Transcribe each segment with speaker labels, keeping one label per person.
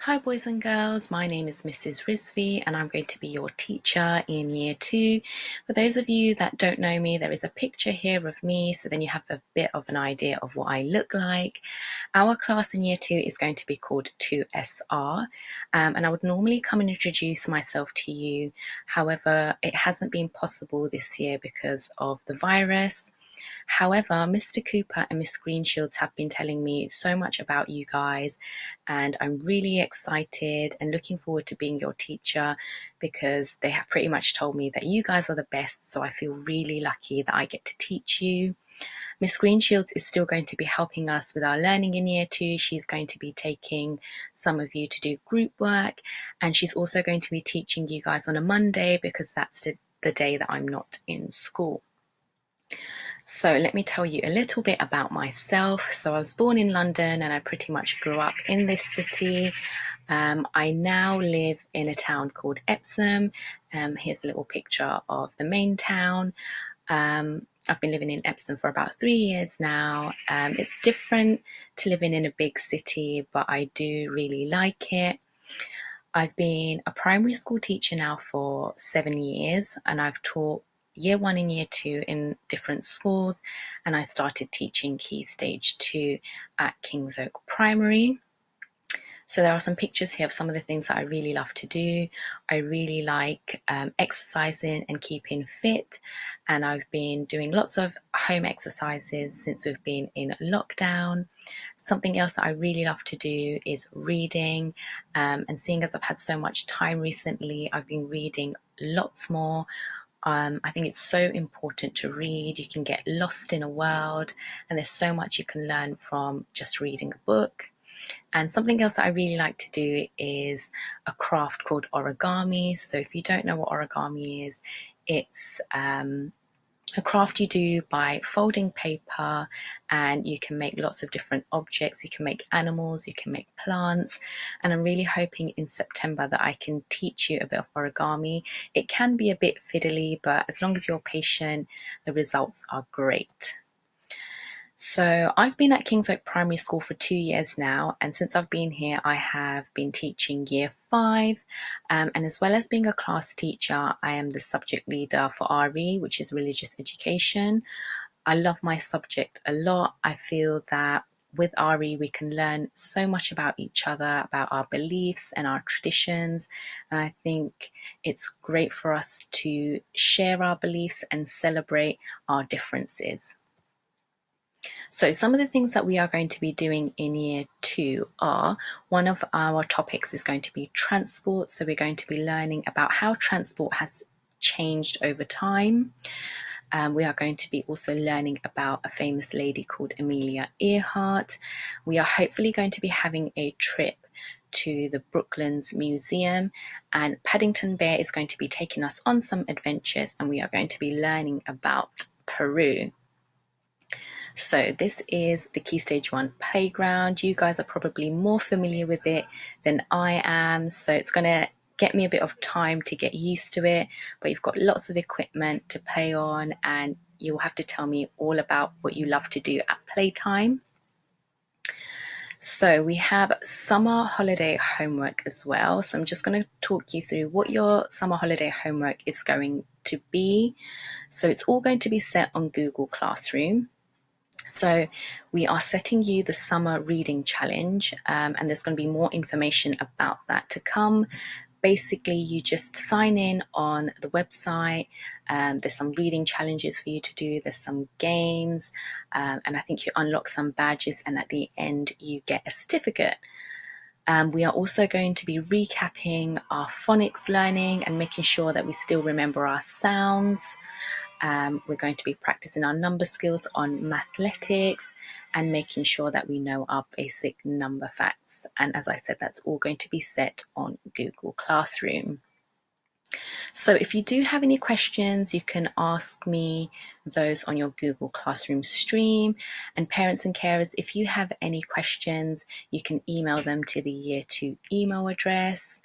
Speaker 1: Hi boys and girls, my name is Mrs Rizvi and I'm going to be your teacher in year 2. For those of you that don't know me, there is a picture here of me, so then you have a bit of an idea of what I look like. Our class in year 2 is going to be called 2SR, and I would normally come and introduce myself to you. However, it hasn't been possible this year because of the virus. However, Mr. Cooper and Miss Greenshields have been telling me so much about you guys, and I'm really excited and looking forward to being your teacher because they have pretty much told me that you guys are the best, so I feel really lucky that I get to teach you. Miss Greenshields is still going to be helping us with our learning in year 2. She's going to be taking some of you to do group work, and she's also going to be teaching you guys on a Monday because that's the day that I'm not in school. So let me tell you a little bit about myself. So I was born in London and I pretty much grew up in this city. I now live in a town called Epsom. Here's a little picture of the main town. I've been living in Epsom for about 3 years now. It's different to living in a big city, but I do really like it. I've been a primary school teacher now for 7 years, and I've taught year 1 and year 2 in different schools, and I started teaching Key Stage 2 at Kings Oak Primary. So there are some pictures here of some of the things that I really love to do. I really like exercising and keeping fit, and I've been doing lots of home exercises since we've been in lockdown. Something else that I really love to do is reading, and seeing as I've had so much time recently, I've been reading lots more. I think it's so important to read. You can get lost in a world, and there's so much you can learn from just reading a book. And something else that I really like to do is a craft called origami. So if you don't know what origami is, it's a craft you do by folding paper, and you can make lots of different objects. You can make animals, you can make plants, and I'm really hoping in September that I can teach you a bit of origami. It can be a bit fiddly, but as long as you're patient, the results are great. So I've been at Kings Oak Primary School for 2 years now, and since I've been here, I have been teaching year 5, and as well as being a class teacher, I am the subject leader for RE, which is religious education. I love my subject a lot. I feel that with RE, we can learn so much about each other, about our beliefs and our traditions, and I think it's great for us to share our beliefs and celebrate our differences. So some of the things that we are going to be doing in year 2 are, one of our topics is going to be transport. So we're going to be learning about how transport has changed over time. We are going to be also learning about a famous lady called Amelia Earhart. We are hopefully going to be having a trip to the Brooklands Museum, and Paddington Bear is going to be taking us on some adventures, and we are going to be learning about Peru. So this is the Key Stage 1 playground. You guys are probably more familiar with it than I am, so it's going to get me a bit of time to get used to it, but you've got lots of equipment to play on, and you'll have to tell me all about what you love to do at playtime. So we have summer holiday homework as well. So I'm just going to talk you through what your summer holiday homework is going to be. So it's all going to be set on Google Classroom. So we are setting you the summer reading challenge, and there's going to be more information about that to come. Basically, you just sign in on the website. There's some reading challenges for you to do. There's some games, and I think you unlock some badges, and at the end you get a certificate. We are also going to be recapping our phonics learning and making sure that we still remember our sounds. We're going to be practicing our number skills on mathletics and making sure that we know our basic number facts. And as I said, that's all going to be set on Google Classroom. So if you do have any questions, you can ask me those on your Google Classroom stream. And parents and carers, if you have any questions, you can email them to the Year 2 email address.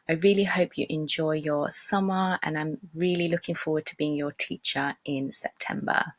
Speaker 1: I really hope you enjoy your summer, and I'm really looking forward to being your teacher in September.